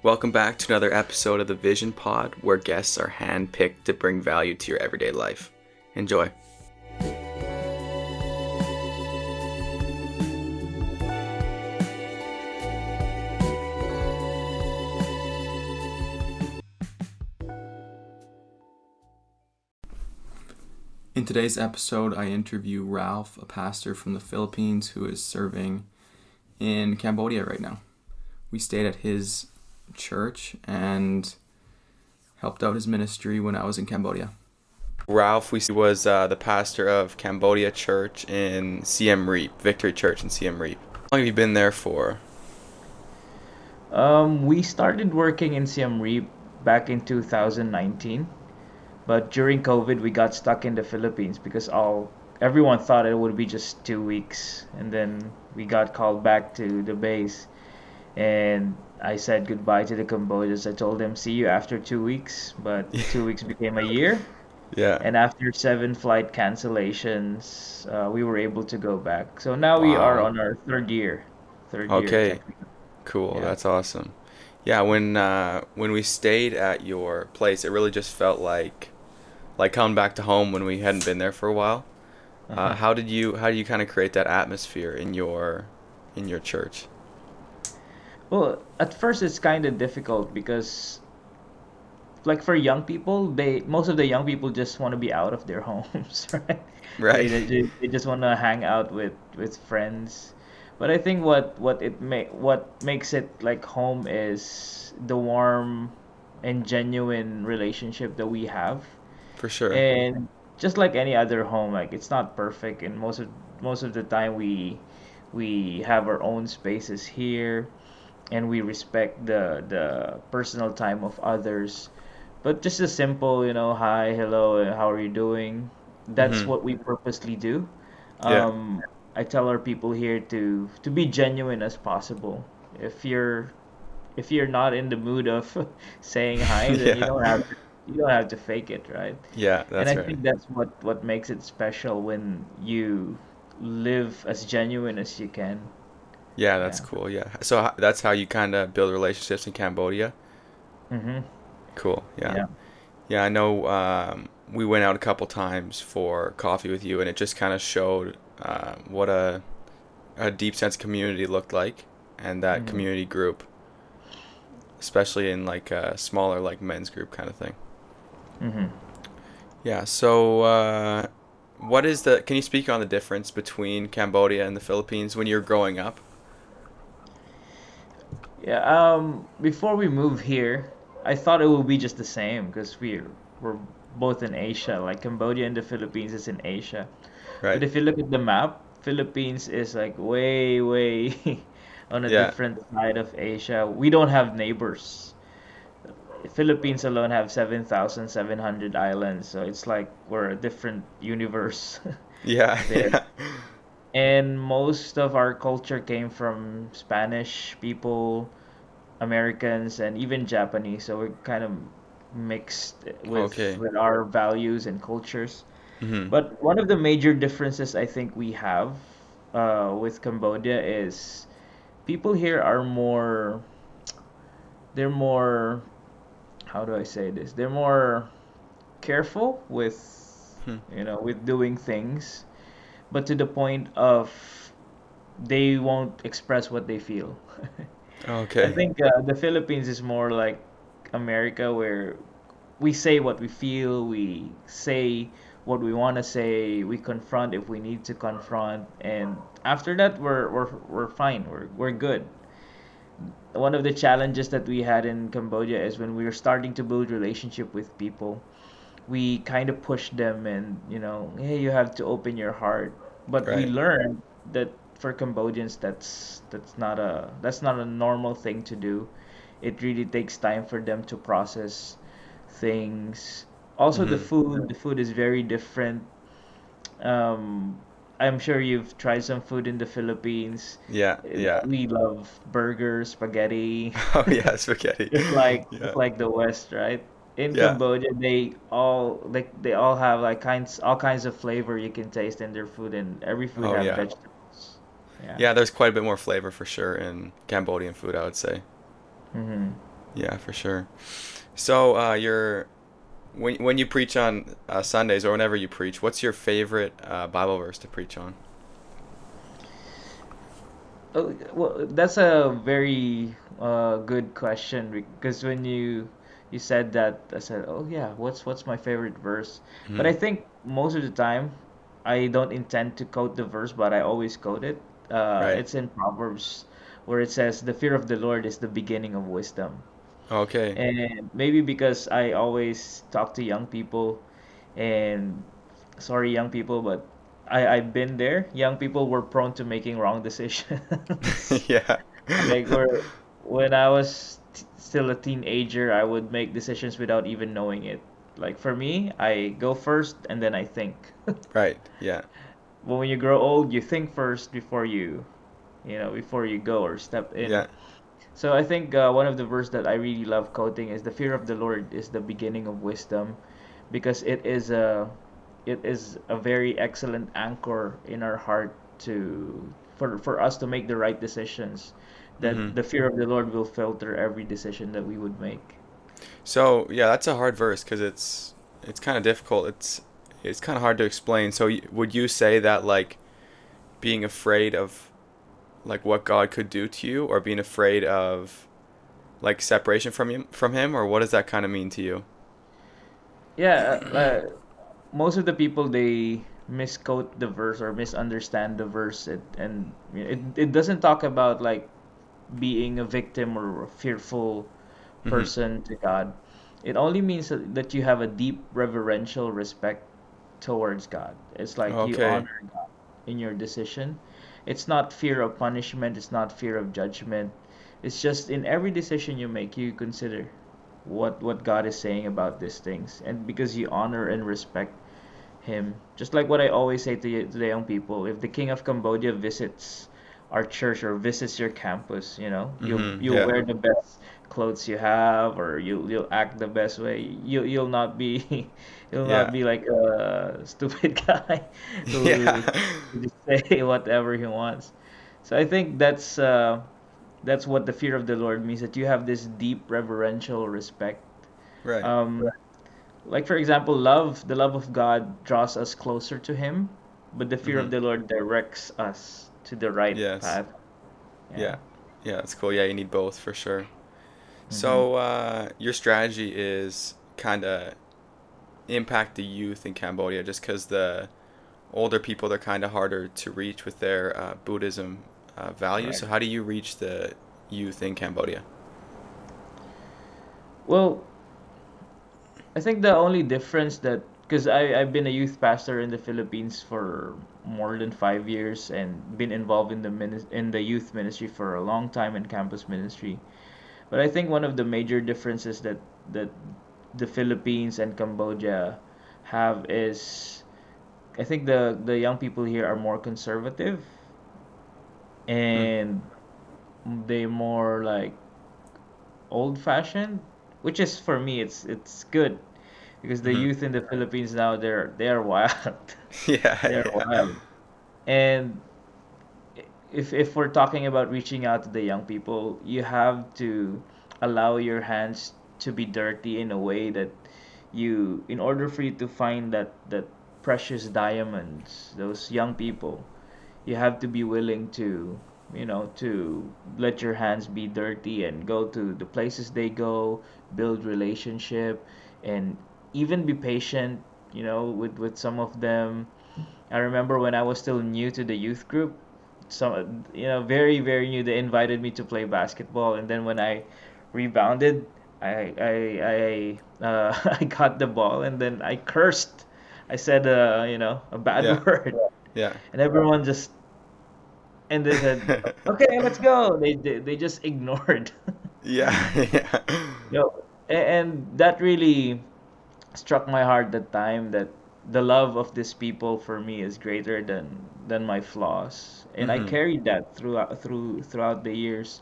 Welcome back to another episode of the Vision Pod, where guests are handpicked to bring value to your everyday life. Enjoy. In today's episode, I interview Ralph, a pastor from the Philippines who is serving in Cambodia right now. We stayed at his church and helped out his ministry when I was in Cambodia. Ralph, was the pastor of Cambodia Church in Siem Reap, Victory Church in Siem Reap. How long have you been there for? We started working in Siem Reap back in 2019, but during COVID we got stuck in the Philippines because everyone thought it would be just 2 weeks, and then we got called back to the base, and I said goodbye to the Cambodians. I told them see you after 2 weeks, but 2 weeks became a year, Yeah. and after 7 flight cancellations, we were able to go back. So now we are Wow. on our third year Okay. technically. Cool. Yeah. That's awesome. Yeah. When we stayed at your place, it really just felt like coming back to home when we hadn't been there for a while. Uh-huh. How do you kind of create that atmosphere in your church? Well, at first it's kind of difficult because, like for young people, most of the young people just want to be out of their homes, right? They Right. they just want to hang out with friends. But I think what makes it like home is the warm and genuine relationship that we have. For sure. And just like any other home, like it's not perfect, and most of the time we have our own spaces here, and we respect the personal time of others. But just a simple, hi, hello, how are you doing? That's Mhm. what we purposely do. Yeah. Um, I tell our people here to be genuine as possible. If you're if you're not in the mood of saying hi, then Yeah. you don't have to fake it, right? Yeah, And that's I right. think that's what makes it special when you live as genuine as you can. Yeah, that's Yeah. cool. Yeah. So that's how you kind of build relationships in Cambodia. Mm-hmm. Cool. Yeah. Yeah. Yeah, I know we went out a couple times for coffee with you, and it just kind of showed what a deep sense of community looked like, and that Mm-hmm. community group, especially in like a smaller like men's group kind of thing. Mm-hmm. Yeah, so can you speak on the difference between Cambodia and the Philippines when you're growing up? Yeah. Before we moved here, I thought it would be just the same because we're both in Asia. Like Cambodia and the Philippines is in Asia. But Right? if you look at the map, Philippines is like way, way on a Yeah. different side of Asia. We don't have neighbors. Philippines alone have 7,700 islands, so it's like we're a different universe Yeah, there. yeah. And most of our culture came from Spanish people, Americans, and even Japanese. So we're kind of mixed with Okay. with our values and cultures. Mhm. But one of the major differences I think we have with Cambodia is people here are they're more, how do I say this? They're more careful Hmm. with doing things, but to the point of they won't express what they feel. I Okay. think the Philippines is more like America, where we say what we feel, we say what we want to say, we confront if we need to confront, and after that we're fine. We're good. One of the challenges that we had in Cambodia is when we were starting to build relationship with people, we kind of pushed them and hey, you have to open your heart. But we Right. learned that for Cambodians, that's not a normal thing to do. It really takes time for them to process things. Also, the Mhm. food is very different. Um, I'm sure you've tried some food in the Philippines. Yeah, yeah. We love burgers, spaghetti. Oh yeah, spaghetti. Just Yeah. like the West, right? In Yeah. Cambodia, they all have like all kinds of flavor you can taste in their food, and every food Oh have yeah. vegetables. Yeah. Yeah, there's quite a bit more flavor for sure in Cambodian food, I would say. Mm-hmm. Yeah, for sure. So, you're when you preach on Sundays or whenever you preach, what's your favorite Bible verse to preach on? Oh, well, that's a very good question because when you said that, I said, "Oh yeah, what's my favorite verse?" But Hmm. I think most of the time, I don't intend to quote the verse, but I always quote it. Right. It's in Proverbs where it says, "The fear of the Lord is the beginning of wisdom." Okay. And maybe because I always talk to young people, and sorry, young people, but I've been there. Young people were prone to making wrong decisions. Yeah. Like when I was still a teenager, I would make decisions without even knowing it. Like for me, I go first and then I think. Right. Yeah. But when you grow old, you think first before before you go or step in. Yeah. So I think one of the verse that I really love quoting is the fear of the Lord is the beginning of wisdom, because it is a very excellent anchor in our heart to for us to make the right decisions. Hmm. That the fear of the Lord will filter every decision that we would make. So, yeah, that's a hard verse because it's kind of difficult. It's kind of hard to explain. So, would you say that like being afraid of like what God could do to you, or being afraid of like separation from him, or what does that kind of mean to you? Yeah, most of the people they misquote the verse or misunderstand the verse, and it doesn't talk about like being a victim or a fearful Hmm. person to God. It only means that you have a deep reverential respect towards God. It's like you Okay. honor God in your decision. It's not fear of punishment, it's not fear of judgment. It's just in every decision you make, you consider what God is saying about these things. And because you honor and respect him. Just like what I always say to the young people, if the king of Cambodia visits our church or visits your campus, you'll Yeah. wear the best clothes you have, or you'll act the best way. You'll not be you'll not Yeah. be like a stupid guy Yeah. who just say whatever he wants. So I think that's what the fear of the Lord means, that you have this deep reverential respect. Right. Um, like for example, the love of God draws us closer to Him, but the fear Hmm. of the Lord directs us to the right Yes. path. Yeah. Yeah. Yeah, that's cool. Yeah, you need both for sure. Mm-hmm. So, your strategy is kind of impact the youth in Cambodia just because the older people, they're kind of harder to reach with their Buddhism values. Correct. So, how do you reach the youth in Cambodia? Well, I think the only difference that because I've been a youth pastor in the Philippines for more than 5 years and been involved in the youth ministry for a long time in campus ministry. But I think one of the major differences that the Philippines and Cambodia have is I think the young people here are more conservative, Hmm. and they more like old fashioned, which is for me it's good because the Hmm. youth in the Philippines now they're wild. They're Yeah. wild. And if we're talking about reaching out to the young people, you have to allow your hands to be dirty in a way that in order for you to find that precious diamonds, those young people, you have to be willing to let your hands be dirty and go to the places they go, build relationship, and even be patient, with some of them. I remember when I was still new to the youth group, some very very new, they invited me to play basketball, and then when I rebounded, I I got the ball and then I cursed. I said a bad Yeah. word, Yeah. and everyone just and they said, "Okay, let's go." They just ignored. Yeah. Yeah. And that really struck my heart that time, that the love of these people for me is greater than my flaws, and I Hmm. carried that throughout the years.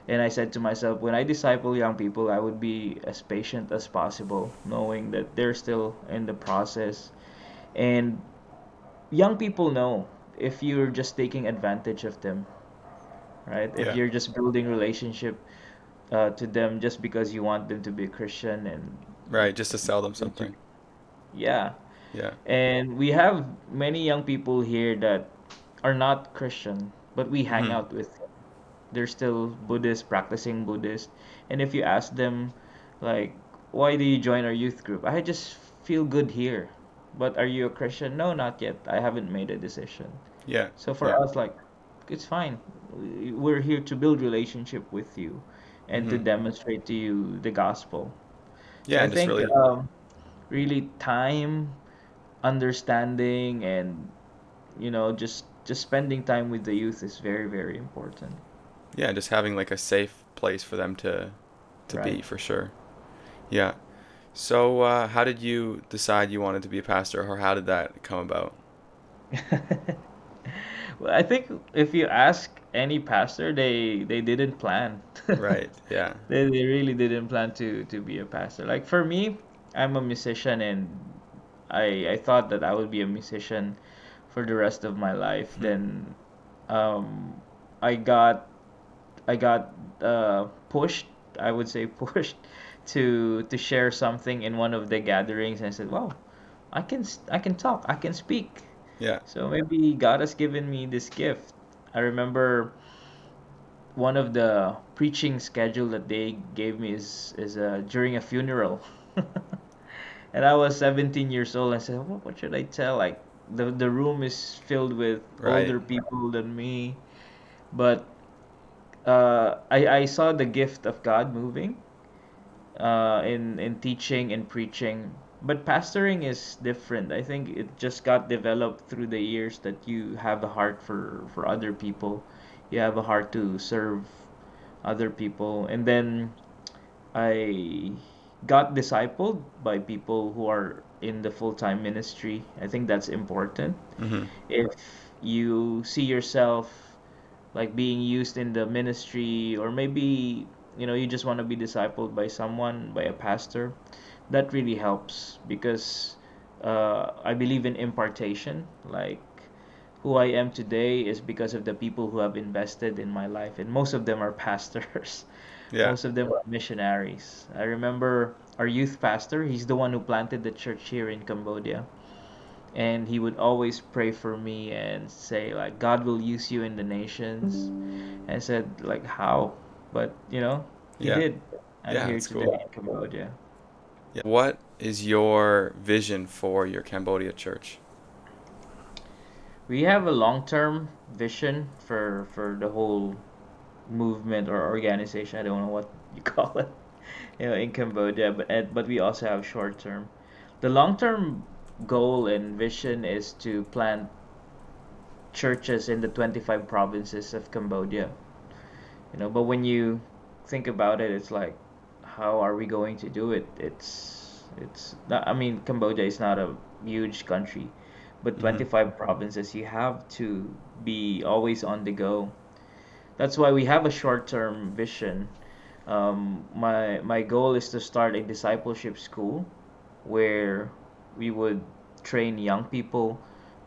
And I said to myself, when I disciple young people, I would be as patient as possible, knowing that they're still in the process. And young people know if you're just taking advantage of them, right? If Yeah. you're just building relationship to them just because you want them to be a Christian and Right, just to you sell them want them to, something. yeah. Yeah. And we have many young people here that are not Christian, but we hang Mm-hmm. out with them. They're still Buddhist, practicing Buddhist. And if you ask them, like, why do you join our youth group? I just feel good here. But are you a Christian? No, not yet. I haven't made a decision. Yeah. So for Yeah. us, like, it's fine. We're here to build relationship with you and to Mm-hmm. demonstrate to you the gospel. So Yeah, I and just think really, really time, understanding, and just spending time with the youth is very, very important. yeah, just having like a safe place for them to Right. be for sure. Yeah. So, how did you decide you wanted to be a pastor, or how did that come about? Well, I think if you ask any pastor, they didn't plan. Right. Yeah. They really didn't plan to be a pastor. Like for me, I'm a musician, and I thought that I would be a musician for the rest of my life. Hmm. Then um I got I got pushed, I would say pushed to share something in one of the gatherings, and I said, "Wow, I can talk, I can speak." Yeah. So maybe God has given me this gift. I remember one of the preaching schedule that they gave me is during a funeral. And I was 17 years old. I said, what should I tell? Like the room is filled with Right. older people than me, but I saw the gift of God moving in teaching and preaching. But pastoring is different. I think it just got developed through the years that you have a heart for other people. You have a heart to serve other people. And then I got discipled by people who are in the full-time ministry. I think that's important. Mm-hmm. If you see yourself like being used in the ministry, or maybe you just want to be discipled by someone, by a pastor, that really helps because I believe in impartation. Like who I am today is because of the people who have invested in my life, and most of them are pastors. Yeah. Most of them are missionaries. I remember our youth pastor, he's the one who planted the church here in Cambodia, and he would always pray for me and say like God will use you in the nations. And I said like how, but he Yeah. did. I'm Yeah. here That's today cool. in Cambodia. Yeah. What is your vision for your Cambodia church? We have a long-term vision for the whole movement or organization. I don't know what you call it, in Cambodia, but we also have short-term. The long-term goal and vision is to plant churches in the 25 provinces of Cambodia. But when you think about it, it's like, how are we going to do it? It's not, I mean, Cambodia is not a huge country, but Mm-hmm. 25 provinces, you have to be always on the go. That's why we have a short-term vision. My goal is to start a discipleship school where we would train young people,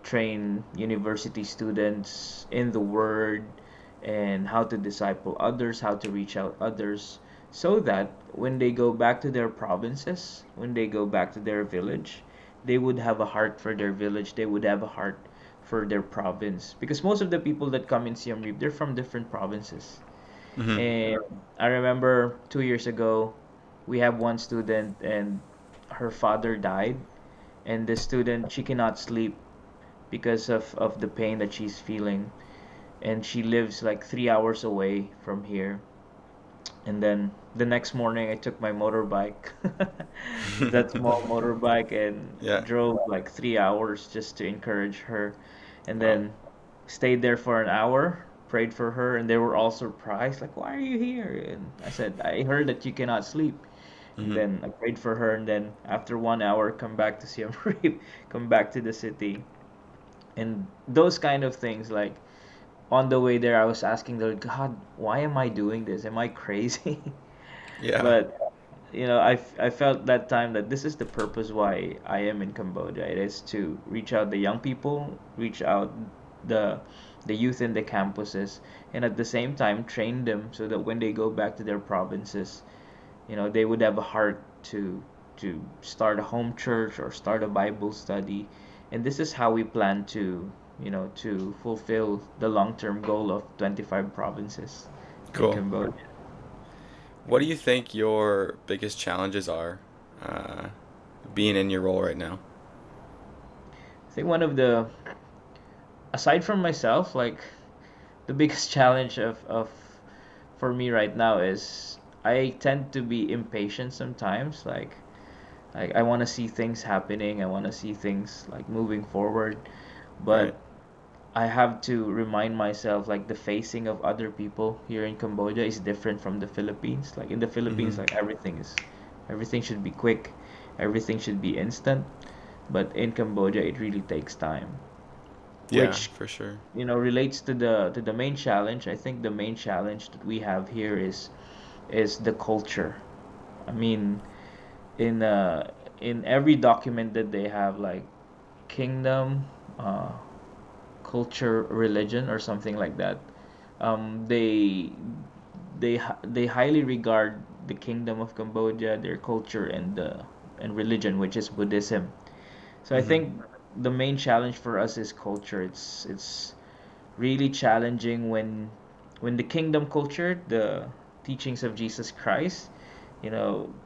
train university students in the Word, and how to disciple others, how to reach out others, so that when they go back to their provinces, when they go back to their village, they would have a heart for their village, they would have a heart for their province. Because most of the people that come in Siem Reap, they're from different provinces. Mm-hmm. And I remember 2 years ago, we have one student and her father died. And the student, she cannot sleep because of the pain that she's feeling. And she lives like 3 hours away from here. And then the next morning, I took my motorbike, that small motorbike, and Yeah. drove like 3 hours just to encourage her. And Wow. then stayed there for an hour, prayed for her, and they were all surprised, like, "Why are you here?" And I said, "I heard that you cannot sleep." And Mm-hmm. then I prayed for her, and then after 1 hour, come back to Siem Reap, come back to the city, and those kind of things. Like on the way there, I was asking the Lord, God, why am I doing this? Am I crazy? Yeah. But I felt that time that this is the purpose why I am in Cambodia. It is to reach out the young people, reach out the the youth in the campuses, and at the same time train them so that when they go back to their provinces, they would have a heart to start a home church or start a Bible study. And this is how we plan to fulfill the long-term goal of 25 provinces in Cool. Cambodia. What do you think your biggest challenges are uh, being in your role right now? I think one of the aside from myself, like the biggest challenge of for me right now is I tend to be impatient sometimes. Like I want to see things happening. I want to see things like moving forward, Right. but I have to remind myself like the facing of other people here in Cambodia is different from the Philippines. Like in the Philippines, Mm-hmm. like everything should be quick, everything should be instant. But in Cambodia, it really takes time, Yeah, which for sure. relates to the main challenge. I think the main challenge that we have here is the culture. I mean, in uh in every document that they have, like kingdom, uh culture, religion, or something like that, they they highly regard the kingdom of Cambodia, their culture, and religion, which is Buddhism. So I Mm-hmm. think the main challenge for us is culture. It's really challenging when the kingdom culture, the teachings of Jesus Christ,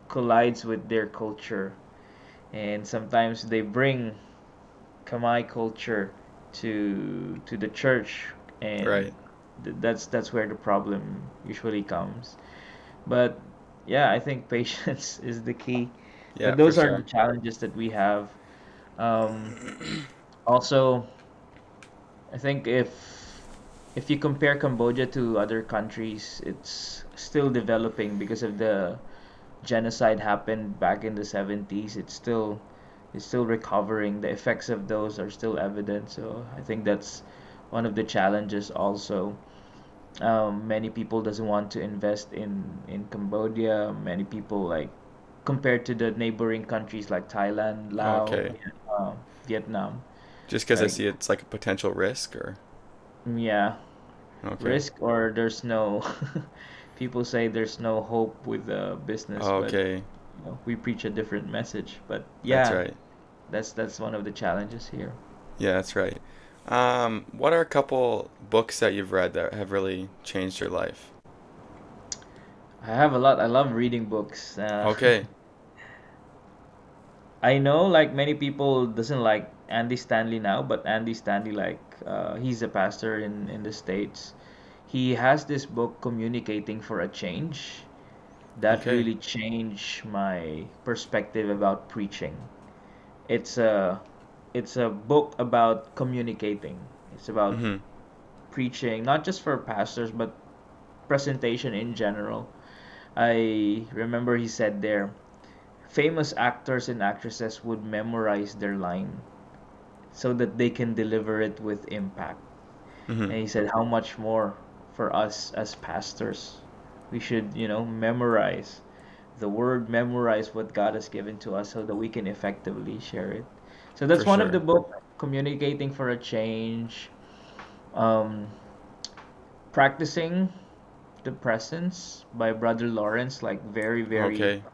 collides with their culture, and sometimes they bring Khmer culture to the church, and Right. that's where the problem usually comes. But yeah, I think patience is the key. Yeah, But for those are the sure. challenges that we have. Um, Also, I think if you compare Cambodia to other countries, it's still developing because of the genocide happened back in the 70s. It's still recovering. The effects of those are still evident. So I think that's one of the challenges also. Many people doesn't want to invest in Cambodia. Many people, like, compared to the neighboring countries like Thailand, Laos, Okay. Vietnam, Just because I like, see it's like a potential risk, or yeah, okay. risk, or there's no people say there's no hope with the business, but Okay, we preach a different message. But that's yeah, right. that's one of the challenges here. Yeah, that's right. What are a couple books that you've read that have really changed your life? I have a lot. I love reading books. Okay. I know, like, many people doesn't like Andy Stanley now, but Andy Stanley, like, he's a pastor in the States. He has this book, Communicating for a Change, that Okay. really changed my perspective about preaching. It's a it's a book about communicating. It's about Mm-hmm. preaching, not just for pastors, but presentation in general. I remember he said there, famous actors and actresses would memorize their line so that they can deliver it with impact. Mm-hmm. And he said, how much more for us as pastors? We should, memorize the word, memorize what God has given to us so that we can effectively share it. So that's For one of the sure. book, Communicating for a Change. Um, Practicing the Presence by Brother Lawrence, like, very, very Okay.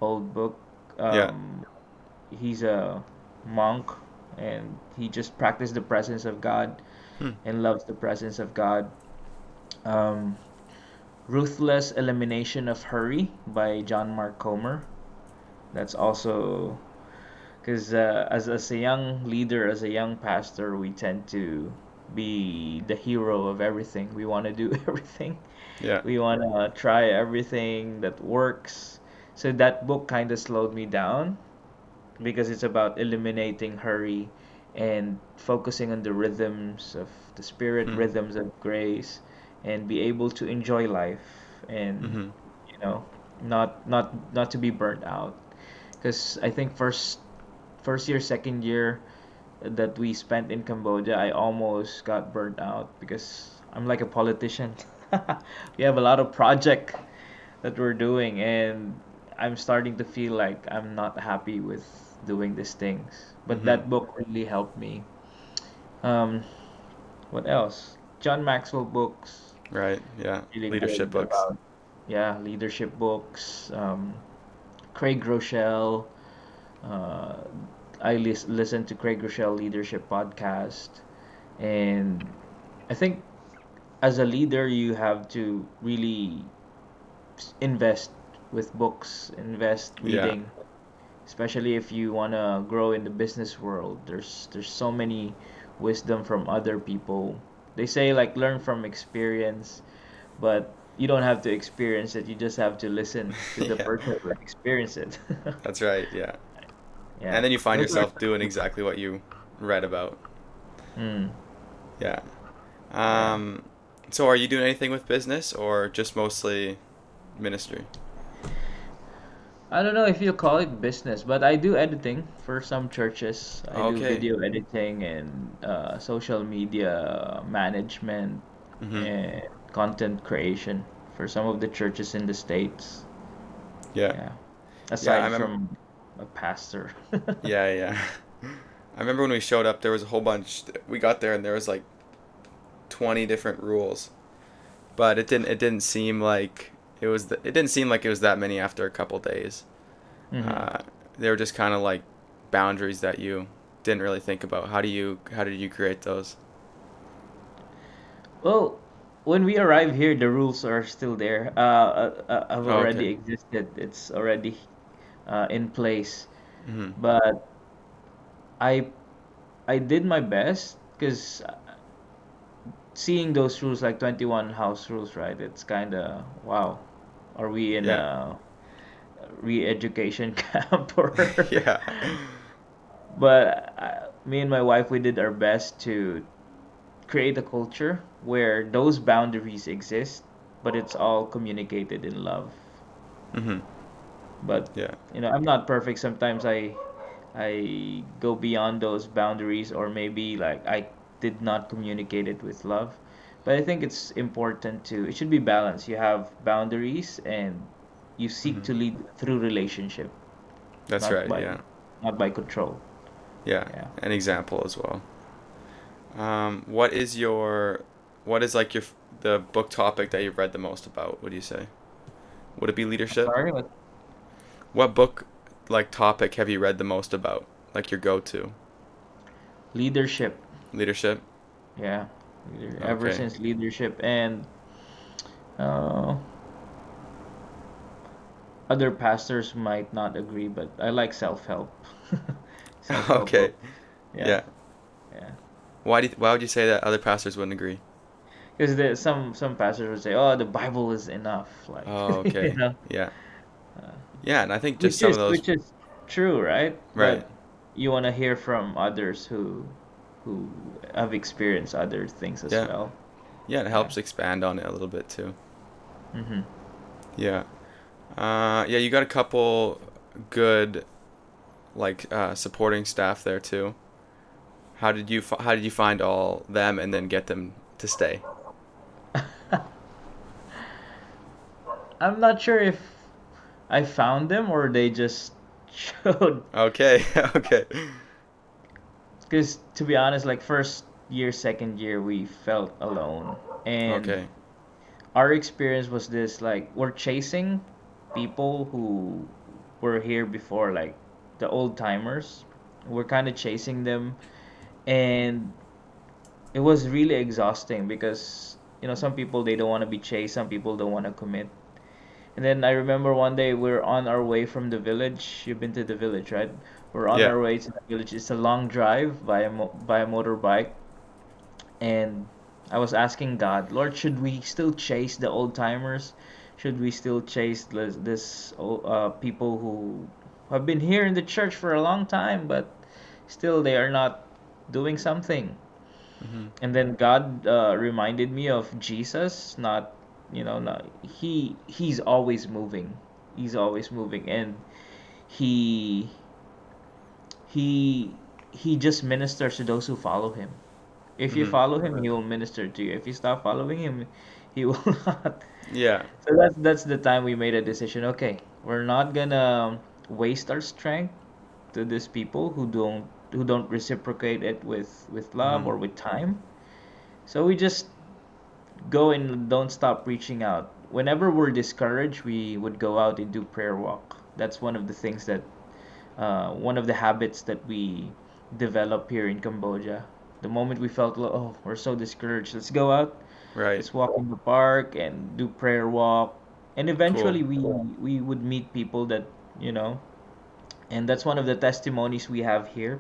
old book. Yeah. Um, he's a monk, and he just practiced the presence of God Hmm. and loves the presence of God. Um, Ruthless Elimination of Hurry by John Mark Comer. That's also because, as a young leader, as a young pastor, we tend to be the hero of everything. We want to do everything. Yeah. We want to try everything that works. So that book kind of slowed me down because it's about eliminating hurry and focusing on the rhythms of the spirit, Hmm. rhythms of grace, and be able to enjoy life, and Mm-hmm. you know not to be burnt out, because I think first year, second year that we spent in Cambodia, I almost got burnt out because I'm like a politician. We have a lot of project that we're doing, and I'm starting to feel like I'm not happy with doing these things. But Mm-hmm. that book really helped me. Um, What else? John Maxwell books, Right. Yeah. really Leadership good books. about, yeah, leadership books. Craig Rochelle. Uh, I listen to Craig Rochelle leadership podcast, and I think as a leader, you have to really invest with books, invest Yeah. reading, especially if you want to grow in the business world. There's so many wisdom from other people. They say like learn from experience, but you don't have to experience it. You just have to listen to the Yeah. person who experienced it. That's right. Yeah. And Yeah, then you find those are. yourself doing exactly what you read about. Mm, Yeah. yeah. Um, so are you doing anything with business or just mostly ministry? I don't know if you call it business, but I do editing for some churches. I do Okay. video editing and social media management Mm-hmm. and content creation for some of the churches in the States. Yeah. Yeah, Yeah, I aside remember. from a pastor. Yeah, yeah. I remember when we showed up, there was a whole bunch. We got there and there was like 20 different rules, but it didn't seem like it didn't seem like it was that many after a couple days. Hmm. Uh, they were just kind of like boundaries that you didn't really think about. How did you create those? Well, when we arrive here, the rules are still there. Have Oh, already okay. existed. It's already in place. Hmm. But I I did my best because seeing those rules like 21 house rules, right? It's kind of wow. Are we in Yeah. a re-education camp or? Yeah. But me and my wife, we did our best to create a culture where those boundaries exist, but it's all communicated in love. Hmm. But Yeah. I'm not perfect. Sometimes I go beyond those boundaries, or maybe like I did not communicate it with love. But I think it's important to, it should be balanced. You have boundaries and you seek Hmm. to lead through relationship, That's not right. by Yeah. not by control. Yeah. Yeah. An example as well. What is like the book topic that you've read the most about? What do you say? Would it be leadership? Sorry, what? What book, like topic, have you read the most about? Like your go-to? Leadership. Leadership? Yeah. Ever Okay. since leadership and uh, other pastors might not agree, but I like self-help. Self-help Okay. book. Yeah. Yeah. Yeah. Why would you say that other pastors wouldn't agree? Because some pastors would say, "Oh, the Bible is enough," like Oh, okay. Yeah. uh, Yeah, and I think just which some is of those, which is true, right? right. But you want to hear from others who have experienced other things as Yeah. well. Yeah, it Yeah. helps expand on it a little bit too. Mm-hmm. Yeah. Yeah, you got a couple good like supporting staff there too. How did you find all them and then get them to stay? I'm not sure if I found them or they just showed. Okay. Okay. Because to be honest, like first year, second year, we felt alone, and Okay. our experience was this: like we're chasing people who were here before, like the old timers. We're kind of chasing them, and it was really exhausting because some people they don't want to be chased, some people don't want to commit. And then I remember one day we're on our way from the village. You've been to the village, right? We're on Yeah. our way to the village. It's a long drive by a motorbike, and I was asking God, Lord, should we still chase the old timers? Should we still chase this people who have been here in the church for a long time, but still they are not doing something? Hmm. And then God reminded me of Jesus. Not, not he's always moving. He's always moving, and he he he just ministers to those who follow him. If you Hmm. follow him, he will minister to you. If you stop following him, he will not. Yeah. So that's the time we made a decision. Okay, we're not gonna waste our strength to these people who don't reciprocate it with love Hmm. or with time. So we just go and don't stop reaching out. Whenever we're discouraged, we would go out and do prayer walk. That's one of the things that, one of the habits that we develop here in Cambodia. The moment we felt, oh, we're so discouraged, let's go out, Right. let's walk in the park and do prayer walk. And Cool. eventually we would meet people that, you know, and that's one of the testimonies we have here.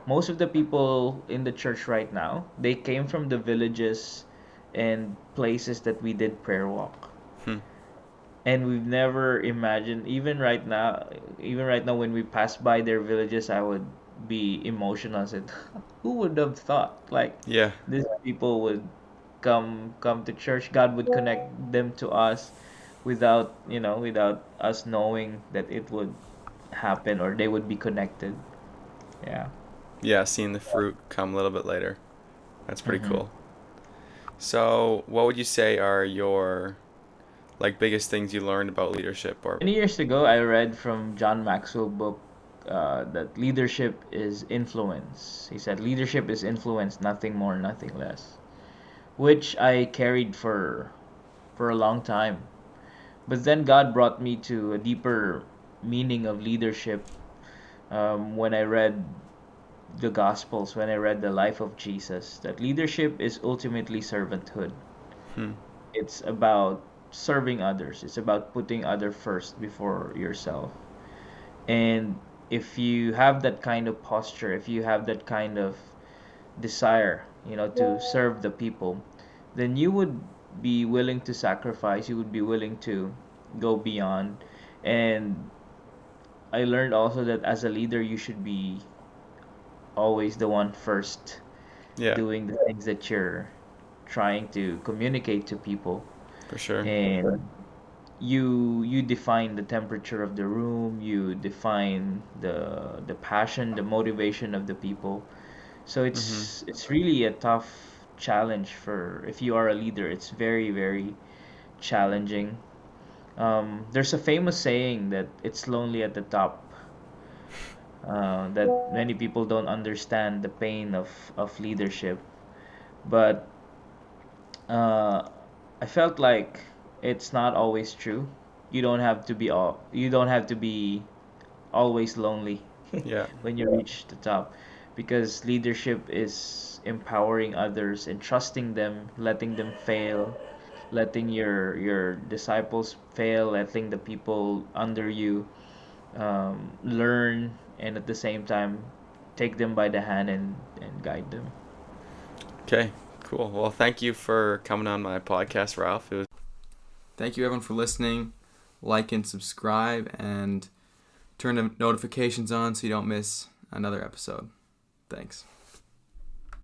Most of the people in the church right now, they came from the villages and places that we did prayer walk. Hmm. And we've never imagined, even right now when we pass by their villages, I would be emotional. I said, who would have thought like Yeah. these people would come to church? God would connect them to us without, without us knowing that it would happen or they would be connected. Yeah. Yeah, seeing the fruit come a little bit later. That's pretty Mm-hmm. cool. So, what would you say are your like biggest things you learned about leadership or Many years ago, I read from John Maxwell book, that leadership is influence. He said leadership is influence, nothing more, nothing less, which I carried for a long time. But then God brought me to a deeper meaning of leadership, when I read the Gospels, when I read the life of Jesus. That leadership is ultimately servanthood. hmm. It's about serving others. It's about putting other first before yourself. And if you have that kind of posture, if you have that kind of desire, to serve the people, then you would be willing to sacrifice, you would be willing to go beyond. And I learned also that as a leader, you should be always the one first Yeah, doing the things that you're trying to communicate to people. for sure. And you define the temperature of the room, you define the passion, the motivation of the people. So Mhm. it's really a tough challenge. For if you are a leader, it's very, very challenging. There's a famous saying that it's lonely at the top, that many people don't understand the pain of leadership. But uh, I felt like it's not always true. You don't have to be always lonely Yeah. when you reach the top, because leadership is empowering others and trusting them, letting them fail, letting your disciples fail, letting the people under you, learn, and at the same time take them by the hand and guide them. Okay. Cool. Well, thank you for coming on my podcast, Ralph. It was Thank you everyone for listening. Like and subscribe and turn the notifications on so you don't miss another episode. Thanks.